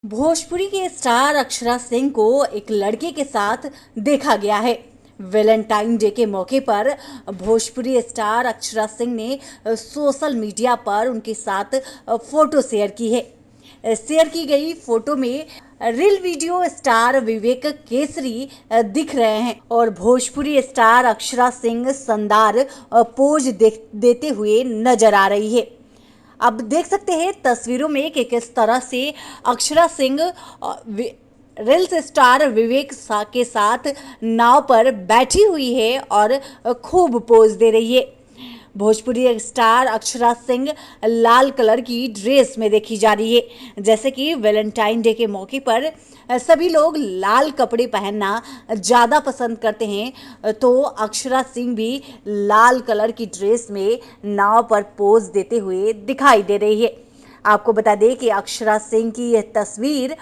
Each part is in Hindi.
भोजपुरी के स्टार अक्षरा सिंह को एक लड़के के साथ देखा गया है। वैलेंटाइन डे के मौके पर भोजपुरी स्टार अक्षरा सिंह ने सोशल मीडिया पर उनके साथ फोटो शेयर की है। शेयर की गई फोटो में रील वीडियो स्टार विवेक केसरी दिख रहे हैं और भोजपुरी स्टार अक्षरा सिंह शानदार पोज देते हुए नजर आ रही है। अब देख सकते हैं तस्वीरों में कि किस तरह से अक्षरा सिंह रील्स स्टार विवेक के साथ नाव पर बैठी हुई है और खूब पोज दे रही है। भोजपुरी स्टार अक्षरा सिंह लाल कलर की ड्रेस में देखी जा रही है। जैसे कि वैलेंटाइन डे के मौके पर सभी लोग लाल कपड़े पहनना ज़्यादा पसंद करते हैं, तो अक्षरा सिंह भी लाल कलर की ड्रेस में नाव पर पोज देते हुए दिखाई दे रही है। आपको बता दें कि अक्षरा सिंह की यह तस्वीर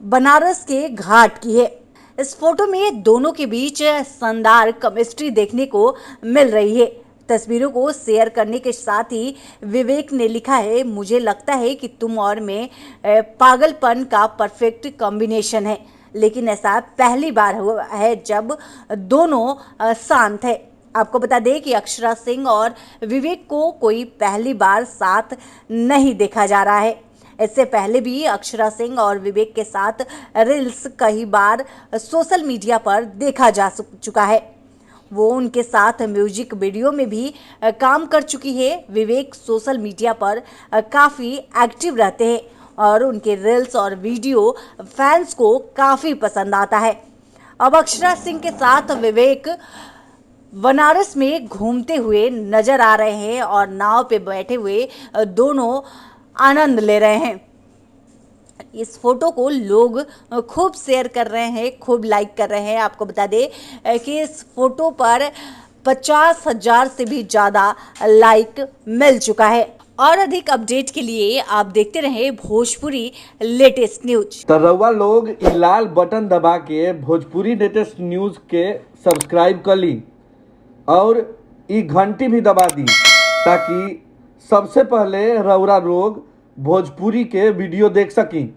बनारस के घाट की है। इस फोटो में दोनों के बीच शानदार केमिस्ट्री देखने को मिल रही है। तस्वीरों को शेयर करने के साथ ही विवेक ने लिखा है, मुझे लगता है कि तुम और मैं पागलपन का परफेक्ट कॉम्बिनेशन है, लेकिन ऐसा पहली बार हुआ है जब दोनों शांत है। आपको बता दें कि अक्षरा सिंह और विवेक को कोई पहली बार साथ नहीं देखा जा रहा है। इससे पहले भी अक्षरा सिंह और विवेक के साथ रील्स कई बार सोशल मीडिया पर देखा जा चुका है। वो उनके साथ म्यूजिक वीडियो में भी काम कर चुकी है। विवेक सोशल मीडिया पर काफ़ी एक्टिव रहते हैं और उनके रील्स और वीडियो फैंस को काफ़ी पसंद आता है। अब अक्षरा सिंह के साथ विवेक बनारस में घूमते हुए नजर आ रहे हैं और नाव पे बैठे हुए दोनों आनंद ले रहे हैं। इस फोटो को लोग खूब शेयर कर रहे हैं, खूब लाइक कर रहे हैं। आपको बता दें कि इस फोटो पर 50,000 से भी ज़्यादा लाइक मिल चुका है। और अधिक अपडेट के लिए आप देखते रहें भोजपुरी लेटेस्ट न्यूज। तो रउआ लोग इ लाल बटन दबा के भोजपुरी लेटेस्ट न्यूज के सब्सक्राइब कर ली और इ घंटी भी दबा दी, ताकि सबसे पहले रउरा लोग भोजपुरी के वीडियो देख सकी।